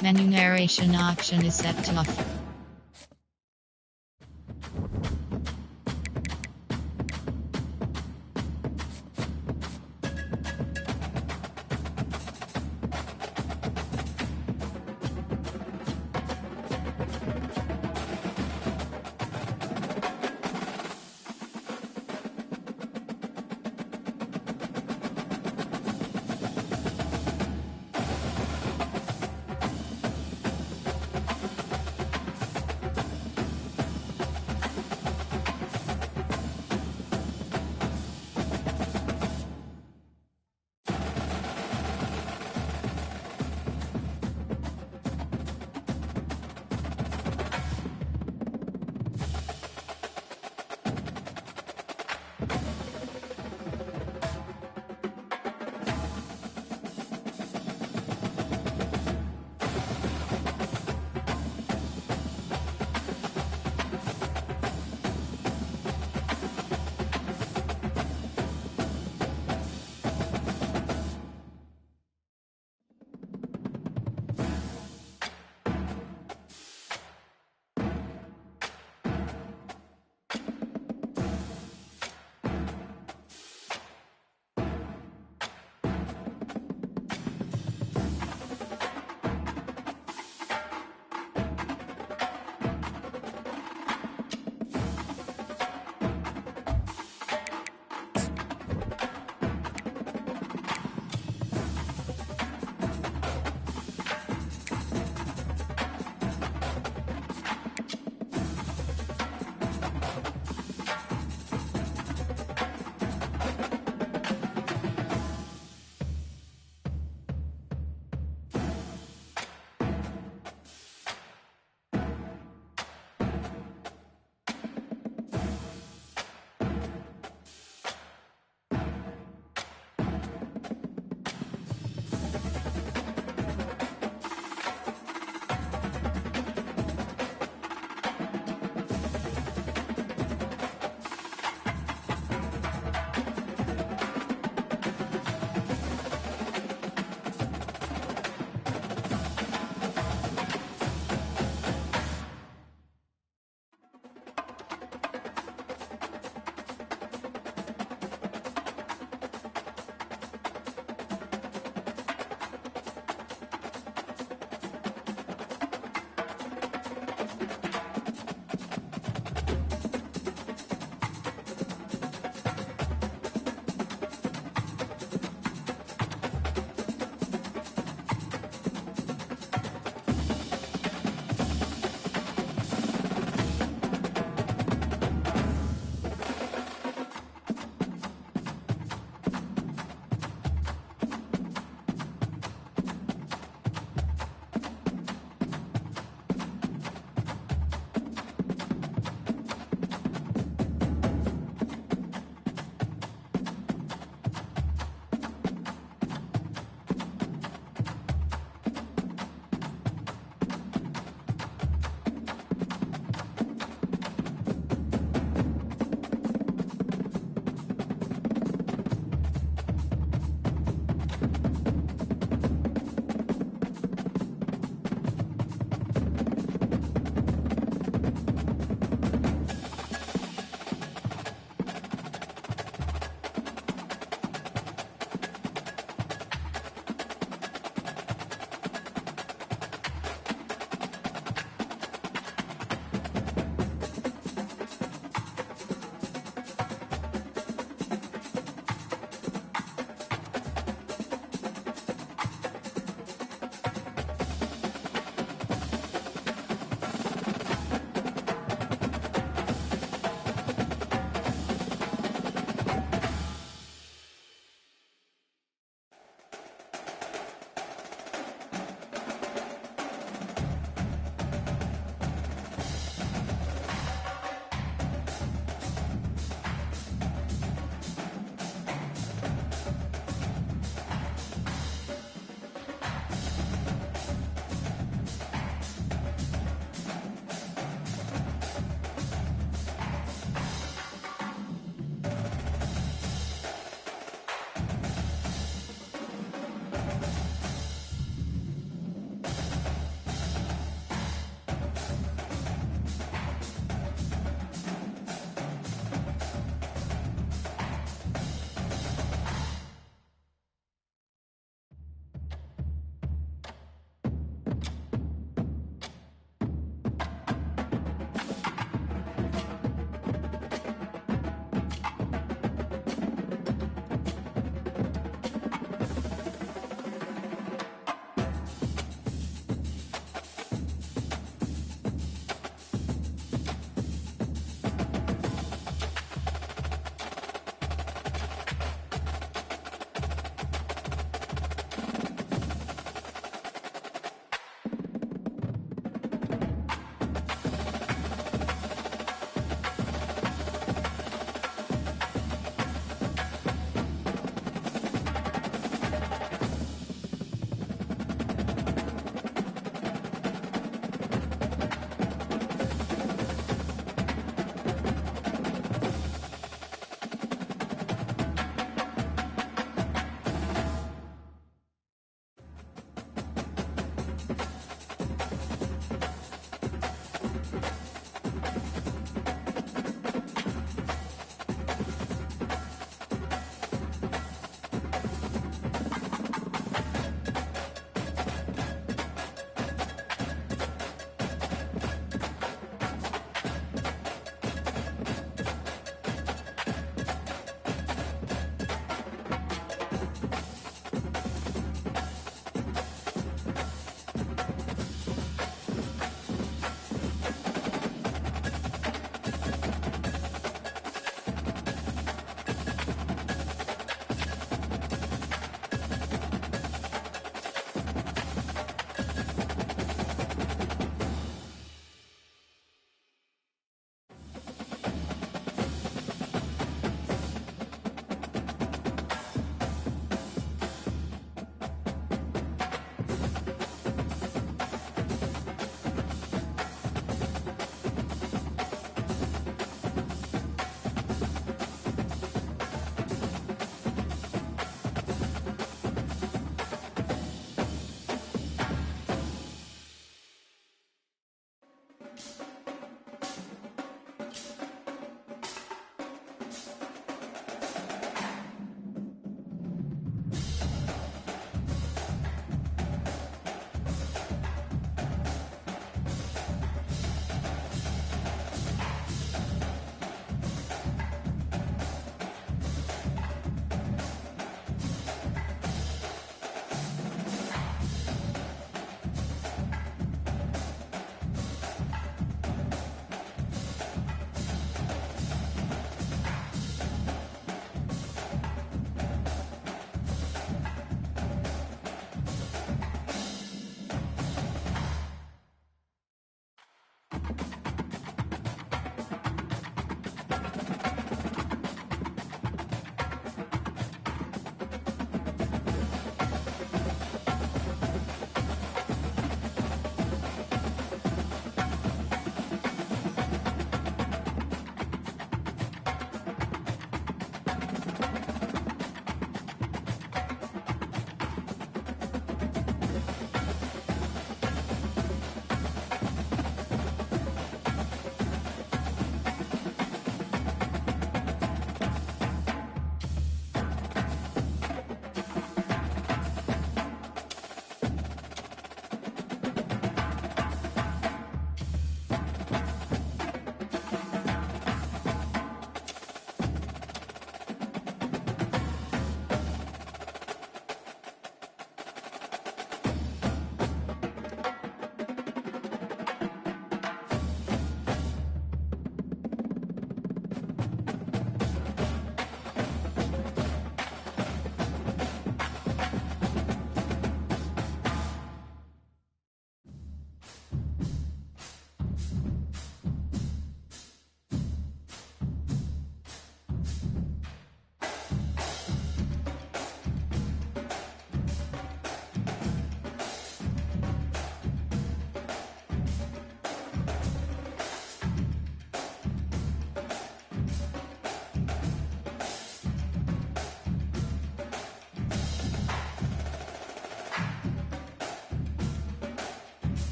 Menu narration option is set to off.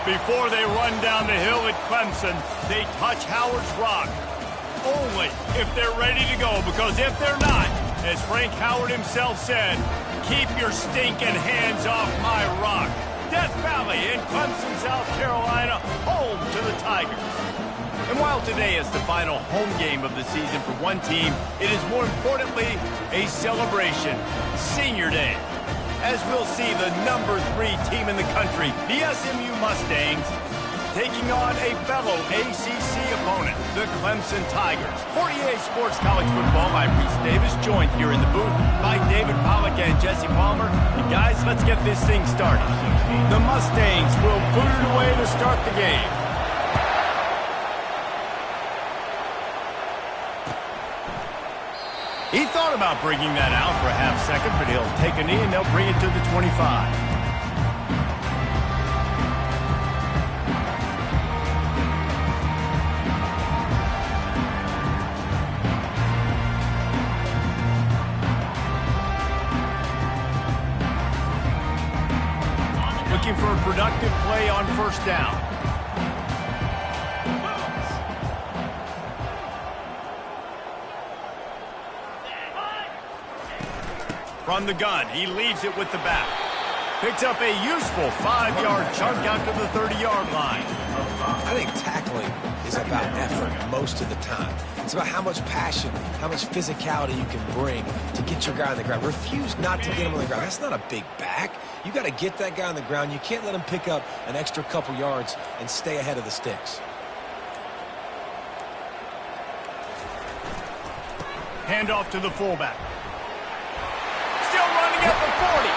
Before they run down the hill at Clemson, they touch Howard's rock. Only if they're ready to go, because if they're not, as Frank Howard himself said, keep your stinking hands off my rock. Death Valley in Clemson, South Carolina, home to the Tigers. And while today is the final home game of the season for one team, it is more importantly a celebration, Senior Day. As we'll see the number 3 team in the country, the SMU Mustangs, taking on a fellow ACC opponent, the Clemson Tigers. For EA Sports College Football, I'm Reese Davis, joined here in the booth by David Pollack and Jesse Palmer. And guys, let's get this thing started. The Mustangs will boot it away to start the game. He thought about bringing that out for a half second, but he'll take a knee and they'll bring it to the 25. Looking for a productive play on first down. From the gun, he leaves it with the back. Picks up a useful 5-yard chunk out to the 30-yard line. I think tackling is about effort most of the time. It's about how much passion, how much physicality you can bring to get your guy on the ground. Refuse not to get him on the ground. That's not a big back. You got to get that guy on the ground. You can't let him pick up an extra couple yards and stay ahead of the sticks. Handoff to the fullback. Running at the 40.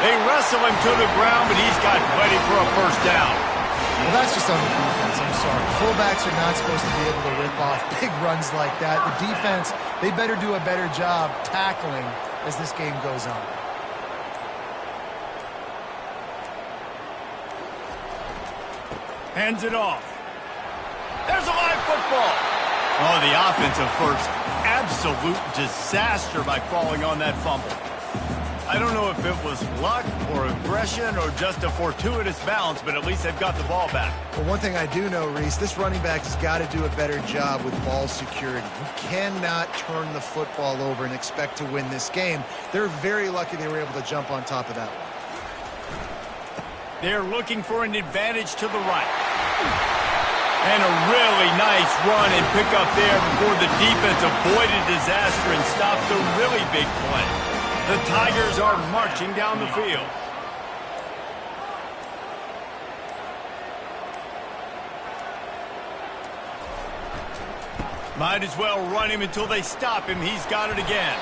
They wrestle him to the ground, but he's got plenty for a first down. Well, that's just on the defense. I'm sorry. Fullbacks are not supposed to be able to rip off big runs like that. The defense, they better do a better job tackling as this game goes on. Hands it off. There's a live football. Oh, the offensive first. Absolute disaster by falling on that fumble. I don't know if it was luck or aggression or just a fortuitous bounce, but at least they've got the ball back. Well, one thing I do know, Reese, this running back has got to do a better job with ball security. You cannot turn the football over and expect to win this game. They're very lucky they were able to jump on top of that one. They're looking for an advantage to the right. And a really nice run and pick up there before the defense avoided disaster and stopped a really big play. The Tigers are marching down the field. Might as well run him until they stop him. He's got it again.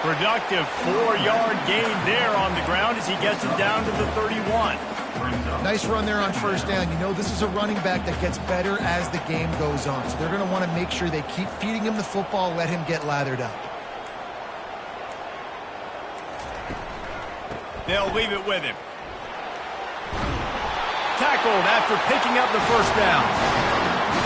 Productive 4-yard gain there on the ground as he gets it down to the 31. Nice run there on first down. You know, this is a running back that gets better as the game goes on. So they're going to want to make sure they keep feeding him the football, let him get lathered up. They'll leave it with him. Tackled after picking up the first down.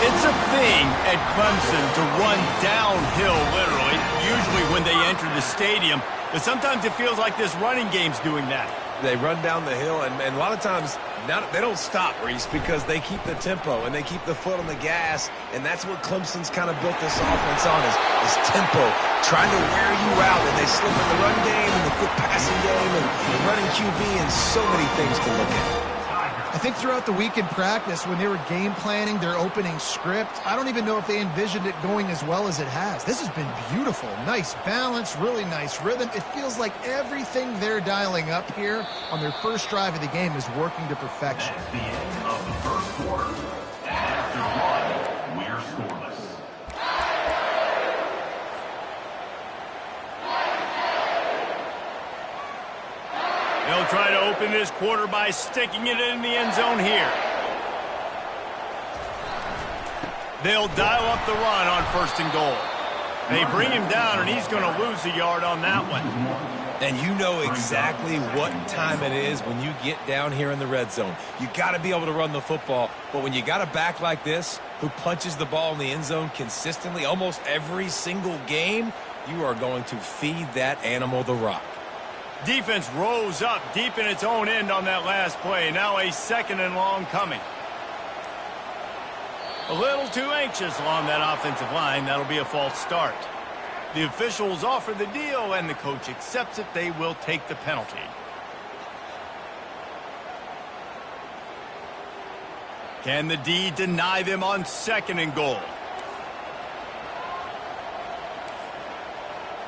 It's a thing at Clemson to run downhill, literally, usually when they enter the stadium. But sometimes it feels like this running game's doing that. They run down the hill, and a lot of times they don't stop, Reese, because they keep the tempo and they keep the foot on the gas, and that's what Clemson's kind of built this offense on is tempo, trying to wear you out, and they slip in the run game and the quick passing game and the running QB and so many things to look at. I think throughout the week in practice, when they were game planning their opening script, I don't even know if they envisioned it going as well as it has. This has been beautiful. Nice balance, really nice rhythm. It feels like everything they're dialing up here on their first drive of the game is working to perfection. That's the end of the first quarter. After one, we're scoreless. They'll try to open this quarter by sticking it in the end zone here. They'll dial up the run on 1st and goal. They bring him down, and he's going to lose a yard on that one. And you know exactly what time it is when you get down here in the red zone. You got to be able to run the football, but when you got a back like this who punches the ball in the end zone consistently almost every single game, you are going to feed that animal the rock. Defense rose up deep in its own end on that last play. Now a 2nd and long coming. A little too anxious along that offensive line. That'll be a false start. The officials offer the deal, and the coach accepts it. They will take the penalty. Can the D deny them on 2nd and goal?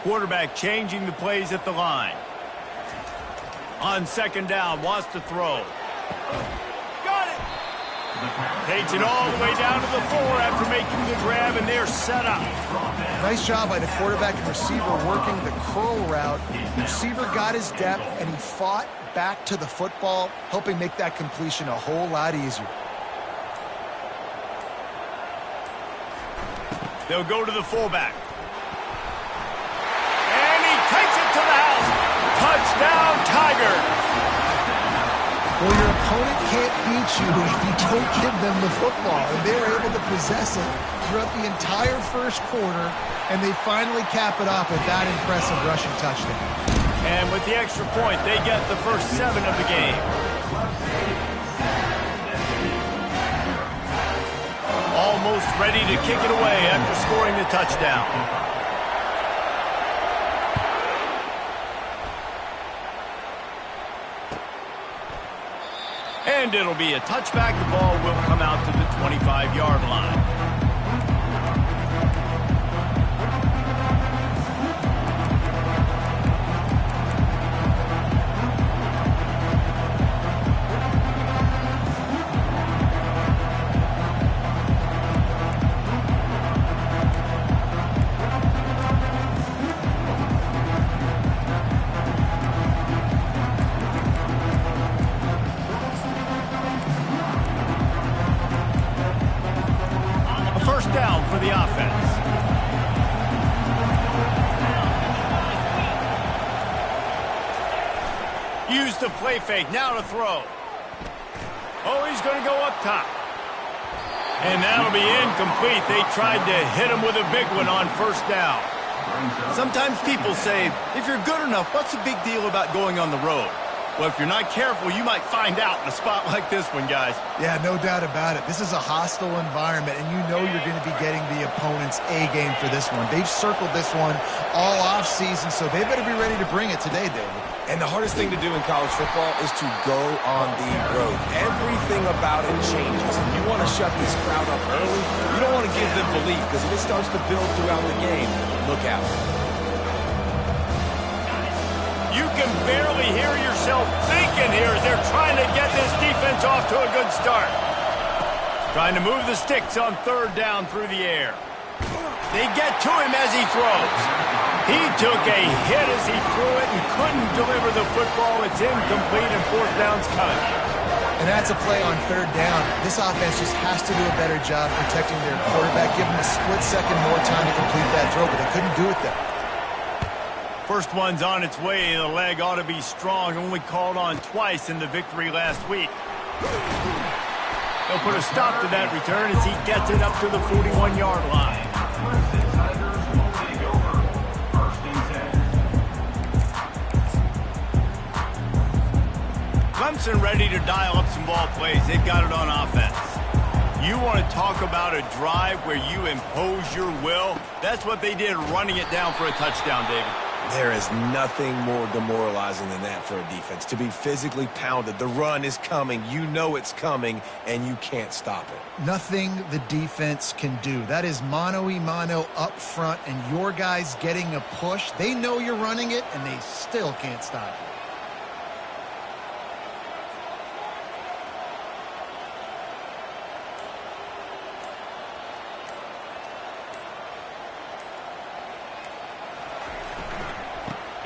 Quarterback changing the plays at the line. On 2nd down, wants to throw. Got it! Takes it all the way down to the 4 after making the grab, and they're set up. Nice job by the quarterback and receiver working the curl route. The receiver got his depth, and he fought back to the football, helping make that completion a whole lot easier. They'll go to the fullback. And he takes it to the house. Touchdown, Tiger. Well, your opponent can't beat you if you don't give them the football. And they were able to possess it throughout the entire first quarter, and they finally cap it off with that impressive rushing touchdown. And with the extra point, they get the first 7 of the game. Almost ready to kick it away after scoring the touchdown. And it'll be a touchback. The ball will come out to the 25-yard line. Down for the offense. Use the play fake. Now to throw. Oh, he's going to go up top. And that'll be incomplete. They tried to hit him with a big one on 1st down. Sometimes people say, if you're good enough, what's the big deal about going on the road? Well, if you're not careful, you might find out in a spot like this one, guys. Yeah, no doubt about it. This is a hostile environment, and you know you're going to be getting the opponent's A-game for this one. They've circled this one all offseason, so they better be ready to bring it today, David. And the hardest thing to do in college football is to go on the road. Everything about it changes. And you want to shut this crowd up early. You don't want to give them belief, because if it starts to build throughout the game, look out. You can barely hear yourself thinking here as they're trying to get this defense off to a good start. Trying to move the sticks on 3rd down through the air. They get to him as he throws. He took a hit as he threw it and couldn't deliver the football. It's incomplete and 4th down's coming. And that's a play on 3rd down. This offense just has to do a better job protecting their quarterback. Give him a split second more time to complete that throw, but they couldn't do it there. First one's on its way. The leg ought to be strong. Only called on twice in the victory last week. They'll put a stop to that return as he gets it up to the 41-yard line. Clemson ready to dial up some ball plays. They've got it on offense. You want to talk about a drive where you impose your will? That's what they did, running it down for a touchdown, David. There is nothing more demoralizing than that for a defense. To be physically pounded. The run is coming. You know it's coming, and you can't stop it. Nothing the defense can do. That is mano-a-mano up front, and your guys getting a push. They know you're running it, and they still can't stop it.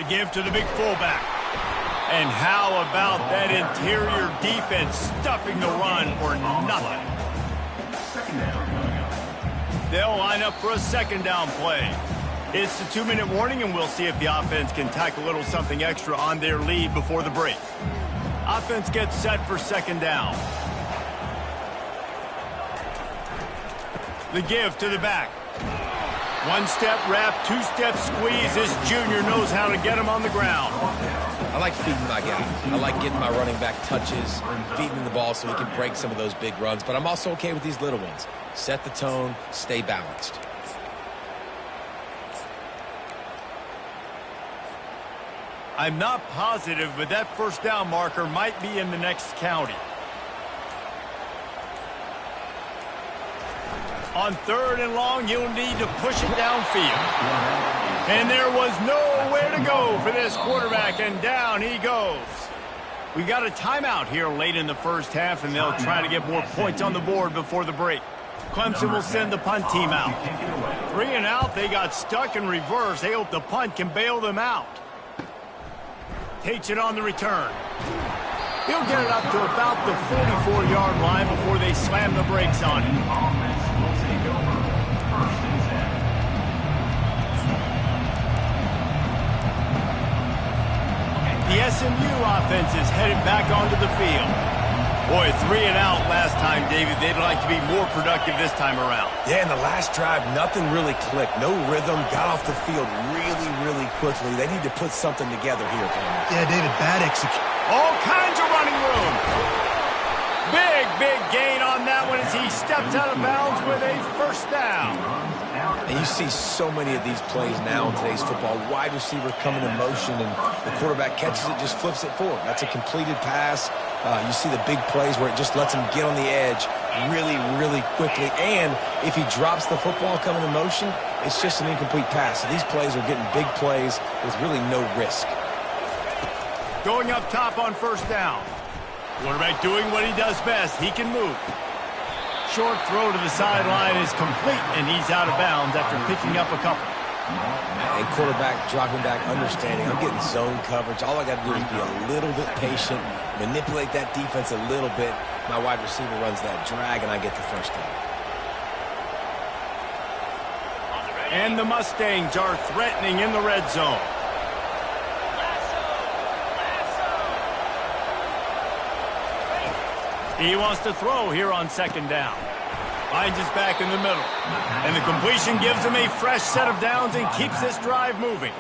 Give to the big fullback. And how about that interior defense stuffing the run for nothing? They'll line up for a second down play. It's the 2-minute warning, and we'll see if the offense can tack a little something extra on their lead before the break. Offense gets set for second down. The give to the back. One-step wrap, two-step squeeze. This junior knows how to get him on the ground. I like feeding my guy. I like getting my running back touches, feeding him the ball so he can break some of those big runs. But I'm also okay with these little ones. Set the tone, stay balanced. I'm not positive, but that first down marker might be in the next county. On 3rd and long, you'll need to push it downfield. And there was nowhere to go for this quarterback, and down he goes. We got a timeout here late in the first half, and they'll try to get more points on the board before the break. Clemson will send the punt team out. 3 and out, they got stuck in reverse. They hope the punt can bail them out. Takes it on the return. He'll get it up to about the 44-yard line before they slam the brakes on it. The SMU offense is headed back onto the field. Boy, 3 and out last time, David. They'd like to be more productive this time around. Yeah, in the last drive, nothing really clicked. No rhythm, got off the field really quickly. They need to put something together here, Tom. Yeah, David, bad execution. All kinds of running room. Big gain on that one as he steps out of bounds with a first down. And you see so many of these plays now in today's football. Wide receiver coming in motion, and the quarterback catches it, just flips it forward. That's a completed pass. You see the big plays where it just lets him get on the edge really quickly. And if he drops the football coming in motion, it's just an incomplete pass. So these plays are getting big plays with really no risk. Going up top on first down. Quarterback doing what he does best. He can move. Short throw to the sideline is complete, and he's out of bounds after picking up a couple. And quarterback dropping back, understanding, I'm getting zone coverage. All I got to do is be a little bit patient, manipulate that defense a little bit. My wide receiver runs that drag, and I get the first down. And the Mustangs are threatening in the red zone. He wants to throw here on second down. Finds his back in the middle. And the completion gives him a fresh set of downs and keeps this drive moving.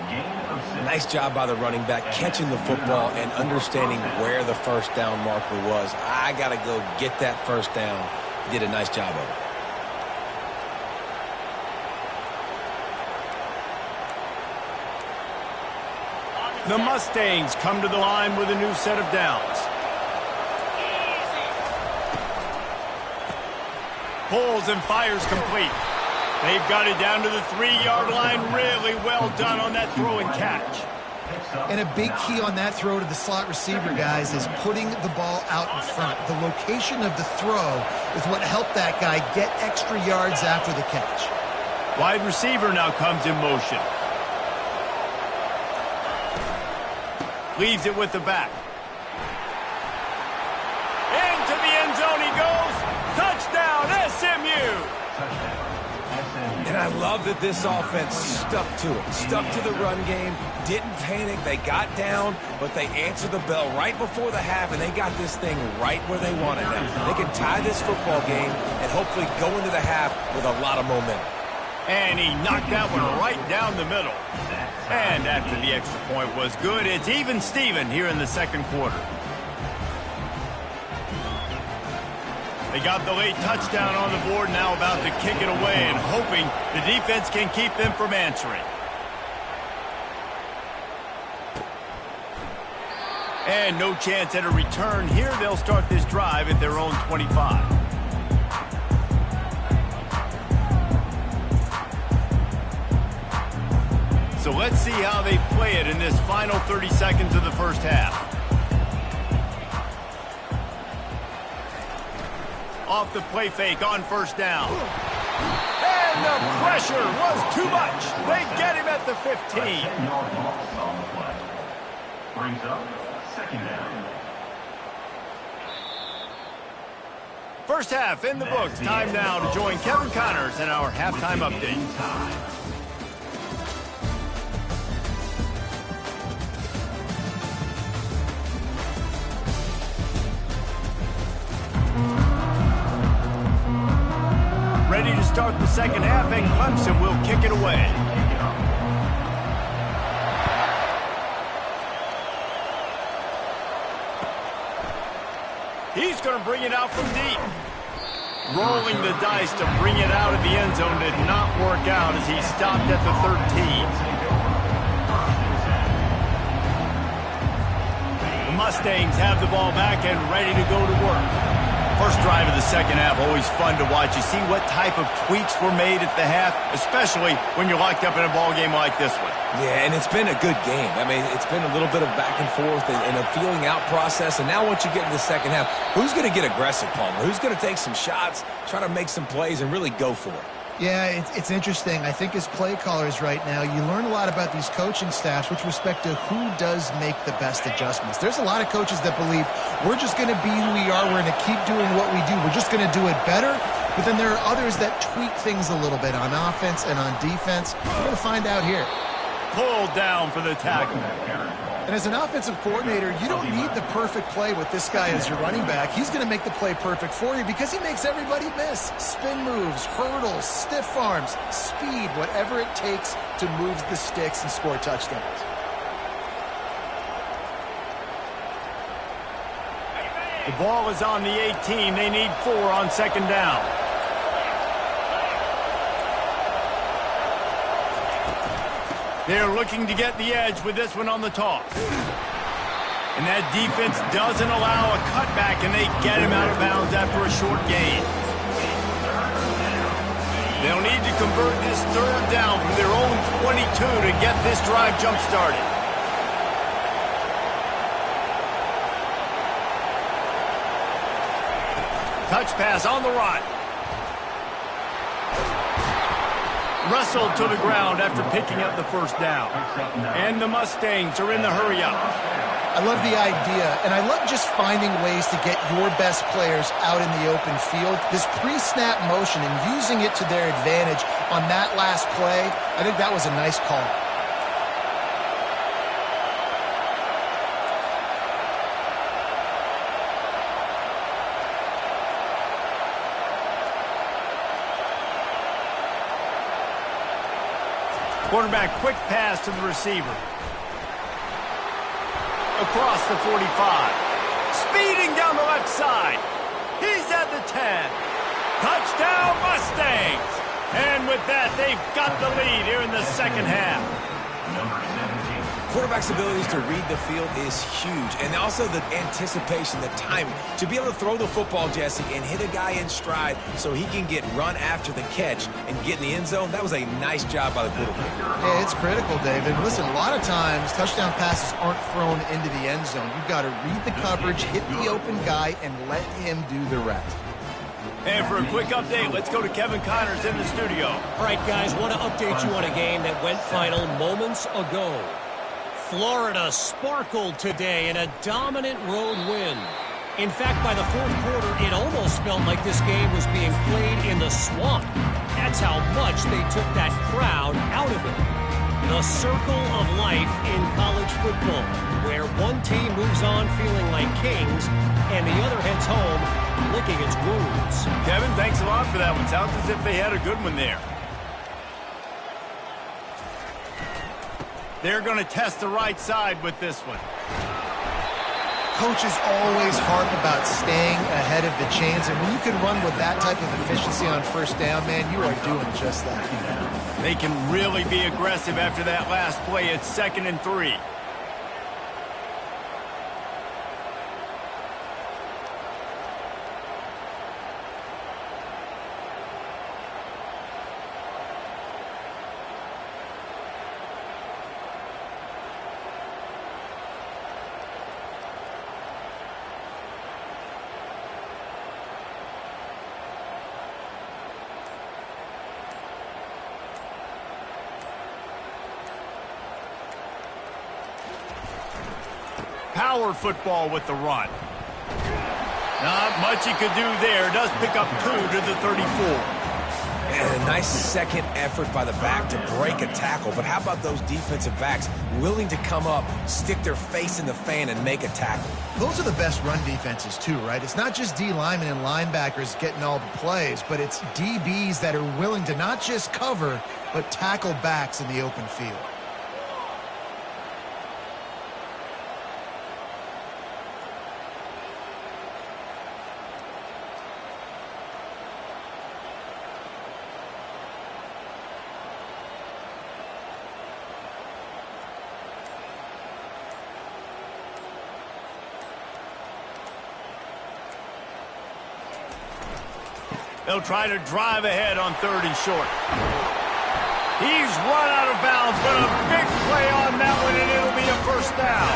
Nice job by the running back, catching the football and understanding where the first down marker was. I got to go get that first down. He did a nice job of it. The Mustangs come to the line with a new set of downs. Pulls and fires complete. They've got it down to the 3-yard line. Really well done on that throw and catch. And a big key on that throw to the slot receiver, guys, is putting the ball out in front. The location of the throw is what helped that guy get extra yards after the catch. Wide receiver now comes in motion. Leaves it with the back. Into the end zone he goes. Touchdown, SMU. And I love that this offense stuck to it, stuck to the run game, didn't panic. They got down, but they answered the bell right before the half, and they got this thing right where they want it now. They can tie this football game and hopefully go into the half with a lot of momentum. And he knocked that one right down the middle. And after the extra point was good, it's even Steven here in the second quarter. They got the late touchdown on the board, now about to kick it away and hoping the defense can keep them from answering. And no chance at a return here. They'll start this drive at their own 25. So let's see how they play it in this final 30 seconds of the first half. Off the play fake on first down. And the pressure was too much. They get him at the 15. Brings up second down. First half in the books. Time now to join Kevin Connors in our halftime update. Ready to start the second half, and Clemson will kick it away. He's going to bring it out from deep. Rolling the dice to bring it out of the end zone did not work out as he stopped at the 13. The Mustangs have the ball back and ready to go to work. First drive of the second half, always fun to watch. You see what type of tweaks were made at the half, especially when you're locked up in a ball game like this one. Yeah, and it's been a good game. I mean, it's been a little bit of back and forth and a feeling out process. And now once you get in the second half, who's going to get aggressive, Palmer? Who's going to take some shots, try to make some plays, and really go for it? Yeah, it's interesting. I think as play callers right now, you learn a lot about these coaching staffs with respect to who does make the best adjustments. There's a lot of coaches that believe we're just going to be who we are. We're going to keep doing what we do. We're just going to do it better. But then there are others that tweak things a little bit on offense and on defense. We're going to find out here. Pulled down for the tackle. And as an offensive coordinator, you don't need the perfect play with this guy as your running back. He's going to make the play perfect for you because he makes everybody miss. Spin moves, hurdles, stiff arms, speed, whatever it takes to move the sticks and score touchdowns. The ball is on the 18. They need 4 on second down. They're looking to get the edge with this one on the toss. And that defense doesn't allow a cutback, and they get him out of bounds after a short gain. They'll need to convert this third down from their own 22 to get this drive jump-started. Touch pass on the run. Wrestled to the ground after picking up the first down. And the Mustangs are in the hurry-up. I love the idea, and I love just finding ways to get your best players out in the open field. This pre-snap motion and using it to their advantage on that last play, I think that was a nice call. Quarterback, quick pass to the receiver. Across the 45. Speeding down the left side. He's at the 10. Touchdown, Mustangs! And with that, they've got the lead here in the second half. Quarterback's abilities to read the field is huge. And also the anticipation, the timing. To be able to throw the football, Jesse, and hit a guy in stride so he can get run after the catch and get in the end zone, that was a nice job by the quarterback. Yeah, it's critical, David. Listen, a lot of times touchdown passes aren't thrown into the end zone. You've got to read the coverage, hit the open guy, and let him do the rest. And for a quick update, let's go to Kevin Connors in the studio. All right, guys, want to update you on a game that went final moments ago. Florida sparkled today in a dominant road win. In fact, by the fourth quarter, it almost felt like this game was being played in the swamp. That's how much they took that crowd out of it. The circle of life in college football, where one team moves on feeling like kings and the other heads home licking its wounds. Kevin, thanks a lot for that one. Sounds as if they had a good one there. They're going to test the right side with this one. Coaches always harp about staying ahead of the chains, and when you can run with that type of efficiency on first down, man, you are doing just that. They can really be aggressive after that last play. It's 2nd and 3. Power football with the run. Not much he could do there. Does pick up 2 to the 34. And a nice second effort by the back to break a tackle. But how about those defensive backs willing to come up, stick their face in the fan, and make a tackle? Those are the best run defenses too, right? It's not just D linemen and linebackers getting all the plays, but it's DBs that are willing to not just cover, but tackle backs in the open field. They'll try to drive ahead on 3rd and short. He's run out of bounds, but a big play on that one, and it'll be a first down.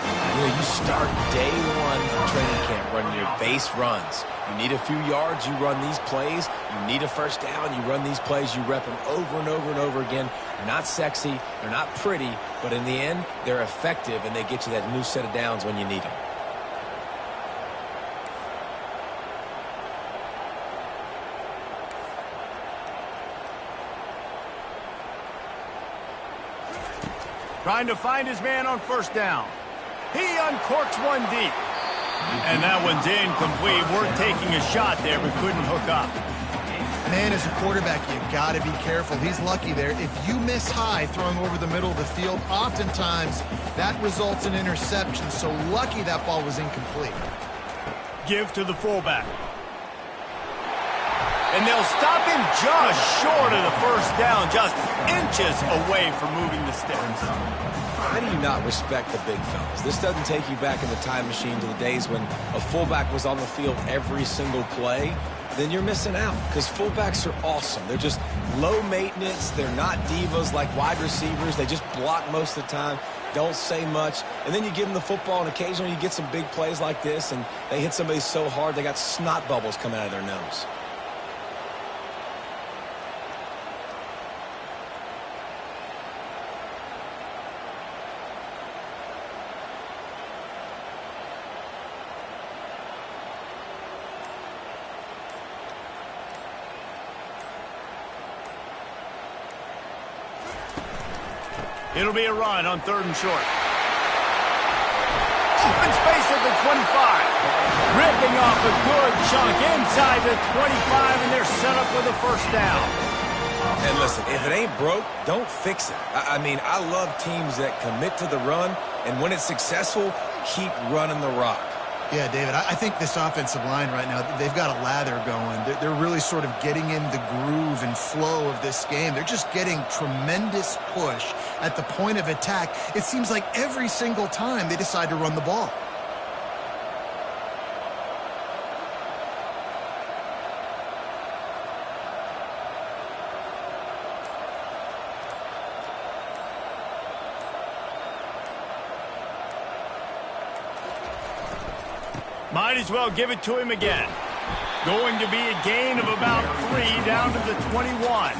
You know, you start day one of training camp running your base runs. You need a few yards, you run these plays. You need a first down, you run these plays. You rep them over and over and over again. They're not sexy, they're not pretty, but in the end, they're effective, and they get you that new set of downs when you need them. Trying to find his man on first down. He uncorks one deep. And that one's incomplete. Worth taking a shot there, but couldn't hook up. Man, as a quarterback, you got to be careful. He's lucky there. If you miss high throwing over the middle of the field, oftentimes that results in interception. So lucky that ball was incomplete. Give to the fullback. And they'll stop him just short of the first down, just inches away from moving the sticks. How do you not respect the big fellas? This doesn't take you back in the time machine to the days when a fullback was on the field every single play. Then you're missing out, because fullbacks are awesome. They're just low maintenance. They're not divas like wide receivers. They just block most of the time, don't say much. And then you give them the football, and occasionally you get some big plays like this, and they hit somebody so hard they got snot bubbles coming out of their nose. It'll be a run on 3rd and short. Open space at the 25. Ripping off a good chunk inside the 25, and they're set up with a first down. And listen, if it ain't broke, don't fix it. I mean, I love teams that commit to the run, and when it's successful, keep running the rock. Yeah, David, I think this offensive line right now, they've got a lather going. They're really sort of getting in the groove and flow of this game. They're just getting tremendous push at the point of attack. It seems like every single time they decide to run the ball. Might as well give it to him again. Going to be a gain of about 3 down to the 21.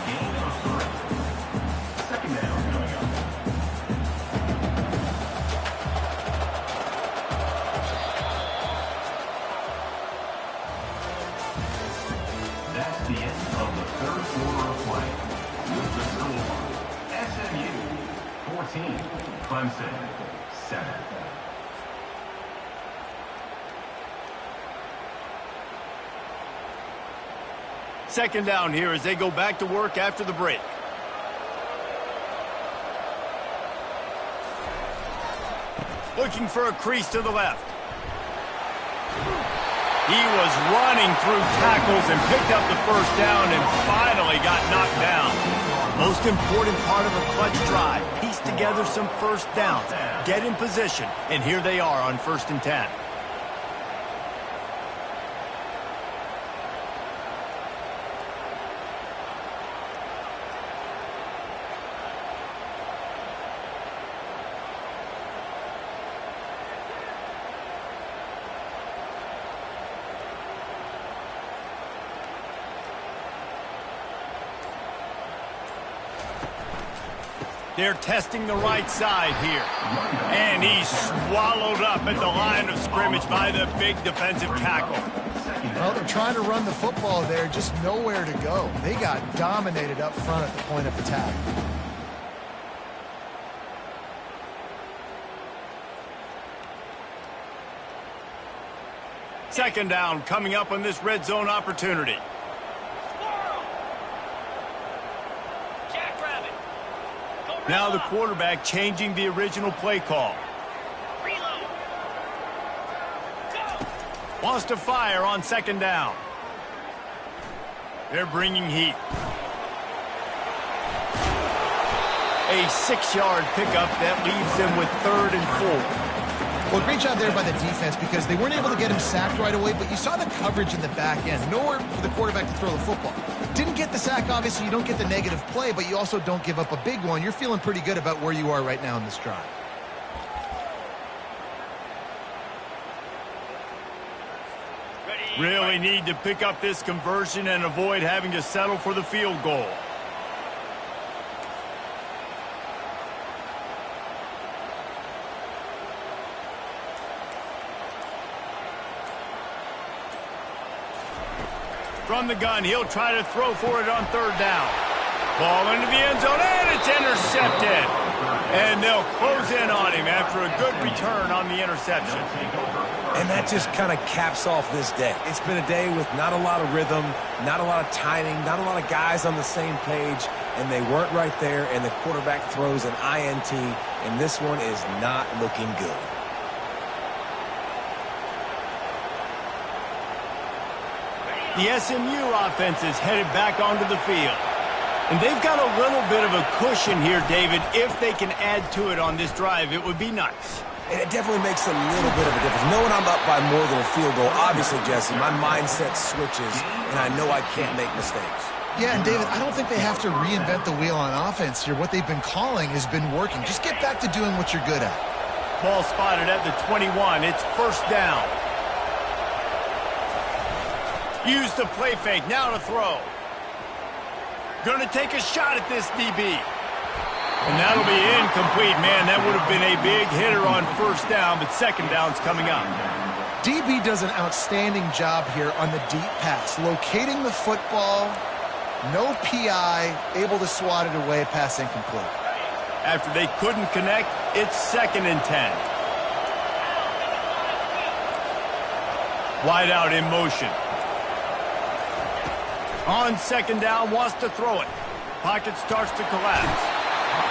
Second down coming up. That's the end of the third quarter 14. Clemson, 7. Second down here as they go back to work after the break. Looking for a crease to the left. He was running through tackles and picked up the first down and finally got knocked down. Most important part of a clutch drive. Piece together some first downs. Get in position. And here they are on 1st and 10. They're testing the right side here. And he's swallowed up at the line of scrimmage by the big defensive tackle. Well, they're trying to run the football there, just nowhere to go. They got dominated up front at the point of attack. Second down coming up on this red zone opportunity. Now the quarterback changing the original play call. Wants to fire on second down. They're bringing heat. A 6-yard pickup that leaves them with 3rd and 4. Well, great job there by the defense because they weren't able to get him sacked right away, but you saw the coverage in the back end. Nowhere for the quarterback to throw the football. Didn't get the sack, obviously. You don't get the negative play, but you also don't give up a big one. You're feeling pretty good about where you are right now in this drive. Really need to pick up this conversion and avoid having to settle for the field goal. From the gun, he'll try to throw for it on 3rd down. Ball into the end zone, and it's intercepted. And they'll close in on him after a good return on the interception. And that just kind of caps off this day. It's been a day with not a lot of rhythm, not a lot of timing, not a lot of guys on the same page, and they weren't right there, and the quarterback throws an INT, and this one is not looking good. The SMU offense is headed back onto the field. And they've got a little bit of a cushion here, David. If they can add to it on this drive, it would be nice. And it definitely makes a little bit of a difference. Knowing I'm up by more than a field goal, obviously, Jesse, my mindset switches, and I know I can't make mistakes. Yeah, and David, I don't think they have to reinvent the wheel on offense here. What they've been calling has been working. Just get back to doing what you're good at. Ball spotted at the 21. It's 1st down. Use the play fake. Now to throw. Going to take a shot at this DB. And that'll be incomplete. Man, that would have been a big hitter on 1st down, but 2nd down's coming up. DB does an outstanding job here on the deep pass. Locating the football, no PI, able to swat it away, pass incomplete. After they couldn't connect, it's 2nd and 10. Wide out in motion. On 2nd down, wants to throw it. Pocket starts to collapse.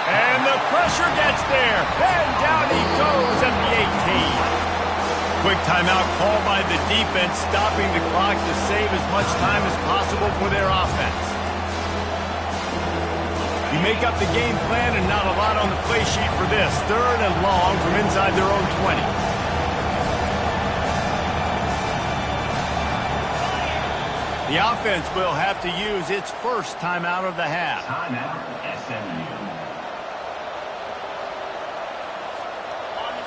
And the pressure gets there. And down he goes at the 18. Quick timeout called by the defense, stopping the clock to save as much time as possible for their offense. You make up the game plan and not a lot on the play sheet for this. 3rd and long from inside their own 20. The offense will have to use its first timeout of the half. Timeout, SMU.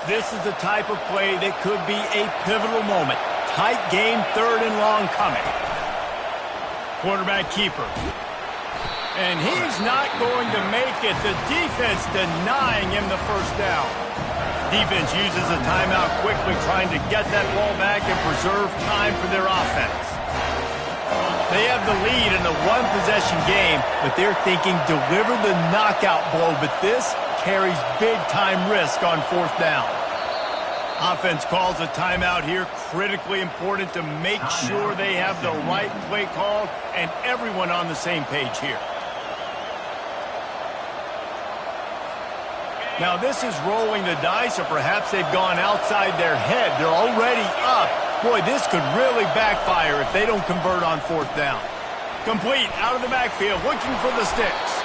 This is the type of play that could be a pivotal moment. Tight game, 3rd and long coming. Quarterback keeper. And he's not going to make it. The defense denying him the 1st down. Defense uses a timeout quickly, trying to get that ball back and preserve time for their offense. They have the lead in a one-possession game, but they're thinking deliver the knockout blow, but this carries big-time risk on fourth down. Offense calls a timeout here. Critically important to make sure they have the right play called and everyone on the same page here. Now this is rolling the dice, or perhaps they've gone outside their head. They're already up. Boy, this could really backfire if they don't convert on fourth down. Complete out of the backfield, looking for the sticks.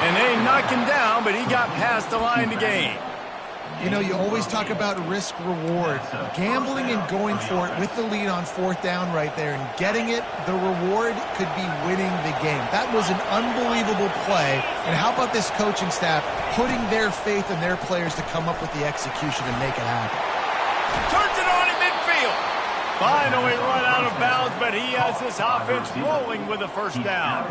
And they knock him down, but he got past the line to gain. You know, you always talk about risk-reward. Gambling and going for it with the lead on fourth down right there and getting it, the reward could be winning the game. That was an unbelievable play. And how about this coaching staff putting their faith in their players to come up with the execution and make it happen? Turns it on in midfield. Finally run out of bounds, but he has this offense rolling with a first down.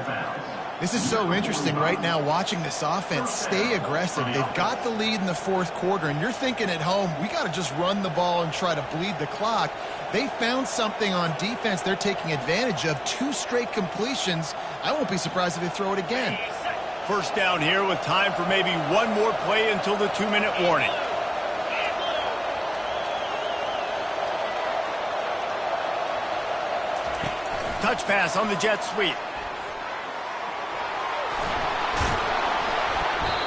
This is so interesting right now, watching this offense stay aggressive. They've got the lead in the fourth quarter, and you're thinking at home, we got to just run the ball and try to bleed the clock. They found something on defense they're taking advantage of. 2 straight completions. I won't be surprised if they throw it again. First down here with time for maybe one more play until the 2-minute warning. Touch pass on the jet sweep.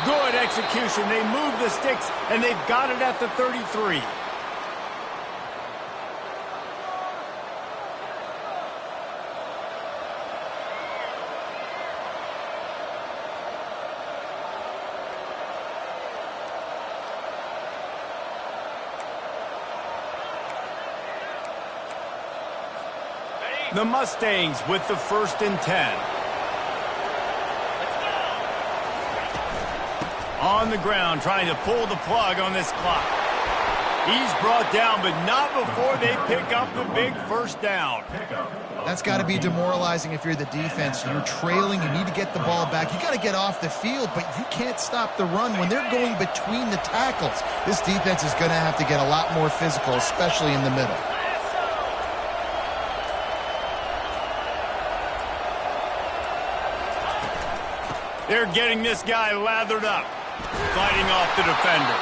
Good execution. They move the sticks, and they've got it at the 33. The Mustangs with the 1st and 10. On the ground, trying to pull the plug on this clock. He's brought down, but not before they pick up the big first down. That's got to be demoralizing if you're the defense. You're trailing. You need to get the ball back. You got to get off the field, but you can't stop the run when they're going between the tackles. This defense is going to have to get a lot more physical, especially in the middle. They're getting this guy lathered up, fighting off the defender.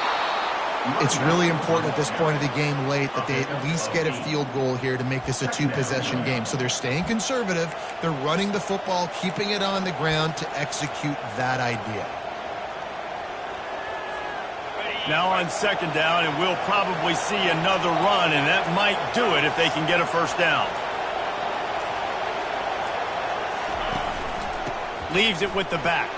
It's really important at this point of the game late that they at least get a field goal here to make this a 2-possession game. So they're staying conservative. They're running the football, keeping it on the ground to execute that idea. Now on 2nd down, and we'll probably see another run, and that might do it if they can get a first down. Leaves it with the back.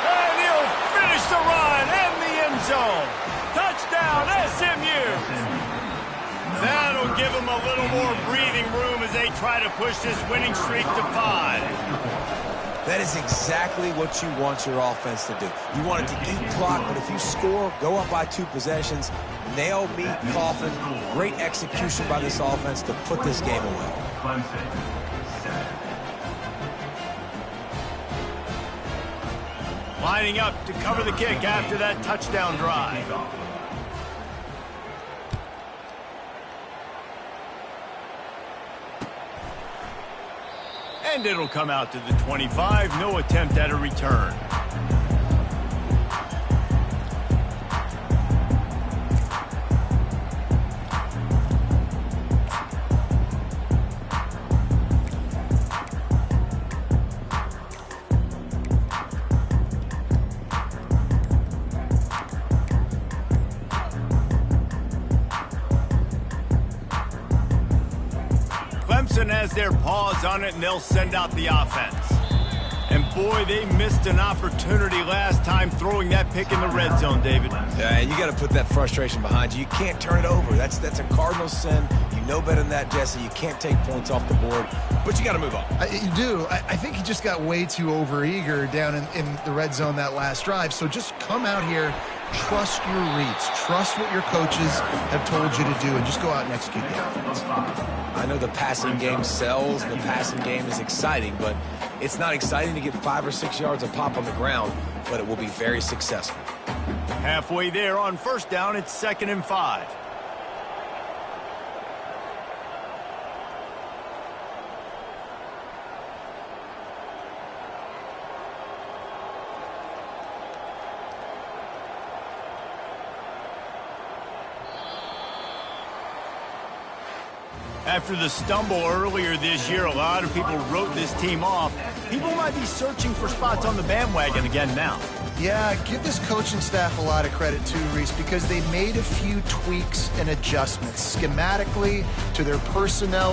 And he'll finish the run and the end zone. Touchdown, SMU. That'll give them a little more breathing room as they try to push this winning streak to 5. That is exactly what you want your offense to do. You want it to eat clock, but if you score, go up by 2 possessions, nail, meet, coffin. Great execution by this offense to put this game away. Lining up to cover the kick after that touchdown drive. And it'll come out to the 25. No attempt at a return. Clemson has their paws on it, and they'll send out the offense. And boy, they missed an opportunity last time throwing that pick in the red zone, David. Yeah, and you got to put that frustration behind you. You can't turn it over. That's a cardinal sin. You know better than that, Jesse. You can't take points off the board, but you got to move on. You do. I think he just got way too overeager down in the red zone that last drive. So just come out here, trust your reads, trust what your coaches have told you to do, and just go out and execute the offense. I know the passing game sells, the passing game is exciting, but it's not exciting to get 5 or 6 yards of pop on the ground, but it will be very successful. Halfway there on 1st down, it's 2nd and 5. After the stumble earlier this year, a lot of people wrote this team off. People might be searching for spots on the bandwagon again now. Yeah, give this coaching staff a lot of credit too, Reese, because they made a few tweaks and adjustments schematically to their personnel